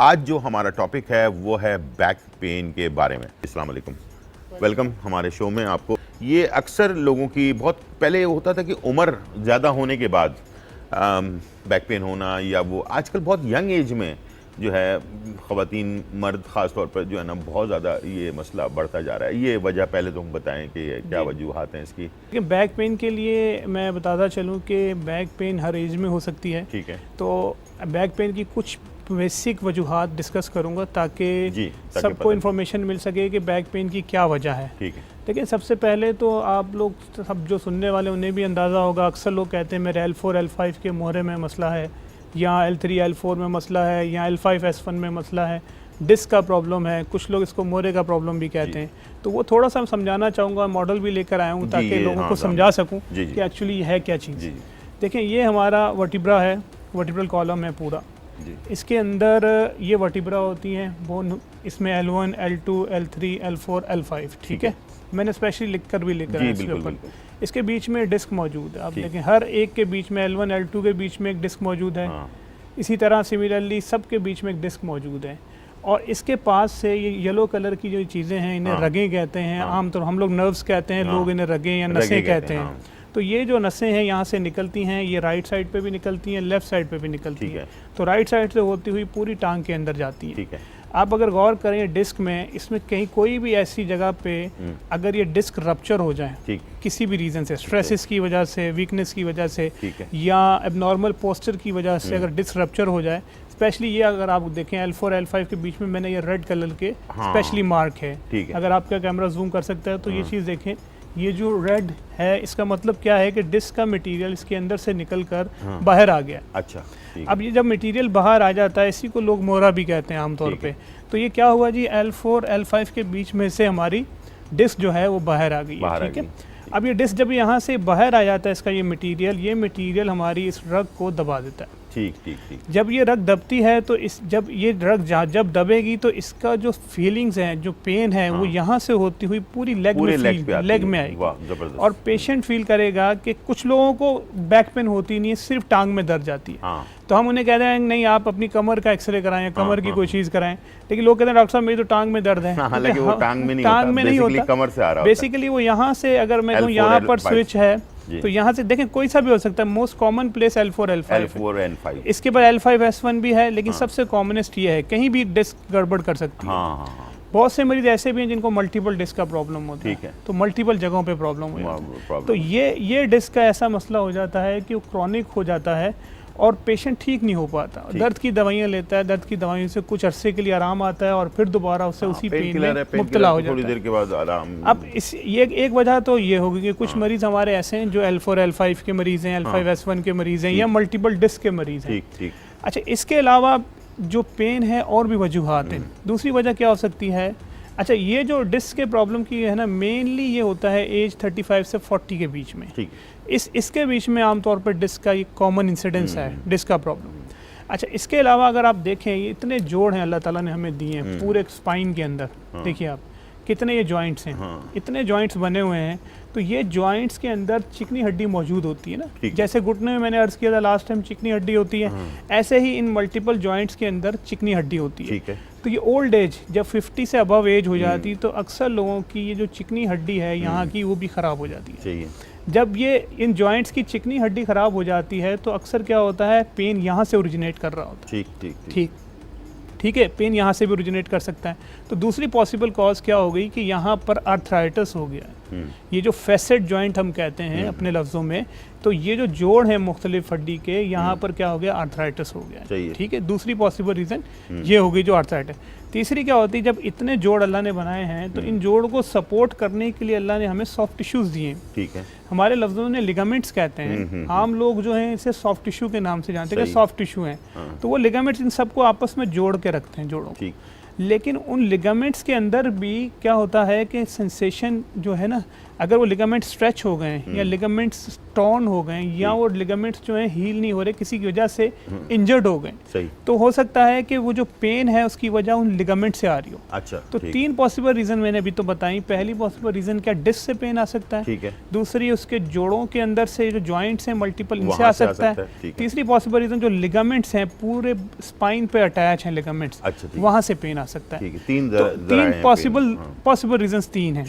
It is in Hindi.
आज जो हमारा टॉपिक है वो है बैक पेन के बारे में। अस्सलाम वालेकुम, वेलकम हमारे शो में आपको। ये अक्सर लोगों की बहुत पहले होता था कि उम्र ज़्यादा होने के बाद बैक पेन होना, या वो आजकल बहुत यंग एज में जो है ख़वातीन मर्द ख़ास तौर पर जो है ना बहुत ज़्यादा ये मसला बढ़ता जा रहा है। ये वजह पहले तो हम बताएं कि क्या वजूहात हैं इसकी। कि बैक पेन के लिए मैं बताता चलूँ कि बैक पेन हर एज में हो सकती है। ठीक है, तो बैक पेन की कुछ बेसिक वजूहात डिस्कस करूँगा ताकि सबको इन्फॉर्मेशन मिल सके कि बैक पेन की क्या वजह है। ठीक है। लेकिन सबसे पहले तो आप लोग सब जो सुनने वाले उन्हें भी अंदाज़ा होगा, अक्सर लोग कहते हैं मेरे L4 L5 के मोहरे में मसला है, या L3 L4 में मसला है, या L5 S1 में मसला है, डिस्क का प्रॉब्लम है, कुछ लोग इसको मोहरे का प्रॉब्लम भी कहते हैं। तो वो थोड़ा सा समझाना चाहूँगा, मॉडल भी लेकर आया हूँ ताकि लोगों को समझा सकूँ कि एक्चुअली है क्या चीज़। देखें, ये हमारा वर्टिब्रा है, वर्टिब्रल कॉलम है पूरा। इसके अंदर ये वर्टिब्रा होती हैं, बोन इसमें L1 L2 L3 L4 L5। ठीक है, मैंने स्पेशली लिख कर भी लिखा है इसके ऊपर। इसके बीच में डिस्क मौजूद है, आप देखें हर एक के बीच में L1 L2 के बीच में एक डिस्क मौजूद है। इसी तरह सिमिलरली सब के बीच में एक डिस्क मौजूद है, और इसके पास से ये येलो कलर की जो चीज़ें हैं इन्हें रगें कहते हैं। आमतौर हम लोग नर्व्स कहते हैं, लोग इन्हें रगें या नसें कहते हैं। तो ये जो नसें हैं यहाँ से निकलती हैं, ये राइट साइड पे भी निकलती हैं, लेफ्ट साइड पे भी निकलती हैं। तो राइट साइड से होती हुई पूरी टांग के अंदर जाती है। ठीक है। आप अगर गौर करें डिस्क में, इसमें कहीं कोई भी ऐसी जगह पे अगर ये डिस्क रप्चर हो जाए किसी भी रीज़न से, स्ट्रेसेस की वजह से, वीकनेस की वजह से, या एबनॉर्मल पोस्चर की वजह से अगर डिस्क रप्चर हो जाए, स्पेशली ये अगर आप देखें L4 L5 के बीच में मैंने ये रेड कलर के स्पेशली मार्क है। अगर आपका कैमरा जूम कर सकता है तो ये चीज़ देखें, ये जो रेड है इसका मतलब क्या है कि डिस्क का मटेरियल इसके अंदर से निकल कर बाहर आ गया। अच्छा, अब ये जब मटेरियल बाहर आ जाता है, इसी को लोग मोहरा भी कहते हैं आमतौर पे। तो ये क्या हुआ जी, L4 L5 के बीच में से हमारी डिस्क जो है वो बाहर आ गई है। ठीक है, अब ये डिस्क जब यहाँ से बाहर आ जाता है, इसका ये मटेरियल हमारी इस रग को दबा देता है। ठीक। जब ये रग दबती है तो जब ये रग जब दबेगी तो इसका जो फीलिंग्स हैं, जो पेन है, वो यहाँ से होती हुई पूरी लेग में आएगी। और पेशेंट फील करेगा कि कुछ लोगों को बैक पेन होती नहीं है, सिर्फ टांग में दर्द जाती है। तो हम उन्हें कहते हैं नहीं आप अपनी कमर का एक्सरे कराएं, कमर की कोई चीज़ कराएं। लेकिन लोग कहते हैं डॉक्टर साहब मेरी तो टांग में दर्द है। वो टांग में नहीं होता, कमर से आ रहा है। बेसिकली वो यहाँ से, अगर मैं कहूँ यहाँ पर स्विच है तो यहाँ से देखें कोई सा भी हो सकता है। Most common place L4 L5। इसके बाद L5 S1 भी है, लेकिन सबसे कॉमनेस्ट ये है, कहीं भी डिस्क गड़बड़ कर सकती है। बहुत से मरीज ऐसे भी हैं जिनको मल्टीपल डिस्क का प्रॉब्लम होता है, तो मल्टीपल जगहों पे प्रॉब्लम हो जाती है। तो ये डिस्क का ऐसा मसला हो जाता है कि वो क्रॉनिक हो जाता है और पेशेंट ठीक नहीं हो पाता। दर्द की दवाइयाँ लेता है, दर्द की दवाइयों से कुछ अरसे के लिए आराम आता है और फिर दोबारा उससे उसी पेन में मुब्तला हो जाता है। थोड़ी देर के बाद आराम। अब ये एक वजह तो ये होगी कि कुछ मरीज हमारे ऐसे हैं जो L4 L5 के मरीज हैं, L5 S1 के मरीज हैं, या मल्टीपल डिस्क के मरीज हैं। अच्छा, इसके अलावा जो पेन है और भी वजूहात हैं। दूसरी वजह क्या हो सकती है? अच्छा, ये जो डिस्क के प्रॉब्लम की है ना, मेनली ये होता है एज 35 से 40 के बीच में। इसके बीच में आमतौर पर डिस्क का ये कॉमन इंसिडेंस है, डिस्क का प्रॉब्लम। अच्छा, इसके अलावा अगर आप देखें, ये इतने जोड़ हैं अल्लाह ताला ने हमें दिए हैं पूरे स्पाइन के अंदर। देखिए आप कितने ये जॉइंट्स हैं, इतने जॉइंट्स बने हुए हैं। तो ये जॉइंट्स के अंदर चिकनी हड्डी मौजूद होती है ना, जैसे घुटने में मैंने अर्ज किया था लास्ट टाइम चिकनी हड्डी होती है, ऐसे ही इन मल्टीपल जॉइंट्स के अंदर चिकनी हड्डी होती है। तो ये ओल्ड एज जब 50 से अबव एज हो जाती तो अक्सर लोगों की ये जो चिकनी हड्डी है यहाँ की, वो भी ख़राब हो जाती है। जब ये इन जॉइंट्स की चिकनी हड्डी ख़राब हो जाती है तो अक्सर क्या होता है, पेन यहाँ से ओरिजिनेट कर रहा होता है। ठीक है, पेन यहाँ से भी ओरिजिनेट कर सकता है। तो दूसरी पॉसिबल कॉज क्या हो गई कि यहाँ पर आर्थराइटिस हो गया है। ये जो फेसेट जॉइंट हम कहते हैं अपने लफ्ज़ों में, तो ये जो जोड़ है मुख्तलिफ हड्डी के, यहाँ पर क्या हो गया, आर्थराइटिस हो गया। ठीक है, दूसरी पॉसिबल रीज़न ये हो गई जो आर्थराइटिस। तीसरी क्या होती है, जब इतने जोड़ अल्लाह ने बनाए हैं तो इन जोड़ को सपोर्ट करने के लिए अल्लाह ने हमें सॉफ्ट टिश्यूज़ दिए। ठीक है, हमारे लफ्ज़ों में लिगामेंट्स कहते हैं। आम लोग जो हैं इसे सॉफ्ट टिश्यू के नाम से जानते हैं कि सॉफ्ट टिश्यू हैं। तो वो लिगामेंट्स इन सबको आपस में जोड़ के रखते हैं, जोड़ों को। लेकिन उन लिगामेंट्स के अंदर भी क्या होता है कि सेंसेशन जो है ना, अगर वो लिगामेंट स्ट्रेच हो गए या लिगामेंट्स टॉर्न हो गए या वो लिगामेंट्स जो है हील नहीं हो रहे, किसी की वजह से इंजर्ड हो गए, सही, तो हो सकता है कि वो जो पेन है उसकी वजह उन लिगामेंट से आ रही हो। अच्छा, तो तीन पॉसिबल रीजन मैंने अभी तो बताई। पहली पॉसिबल रीजन क्या, डिस्क से पेन आ सकता है, ठीक है। दूसरी उसके जोड़ों के अंदर से जो जॉइंट्स हैं मल्टीपल, इनसे आ सकता है। तीसरी पॉसिबल रीजन जो लिगामेंट्स हैं पूरे स्पाइन पे अटैच हैं लिगामेंट्स, अच्छा, वहां से पेन आ सकता है। तीन पॉसिबल रीजन तीन है।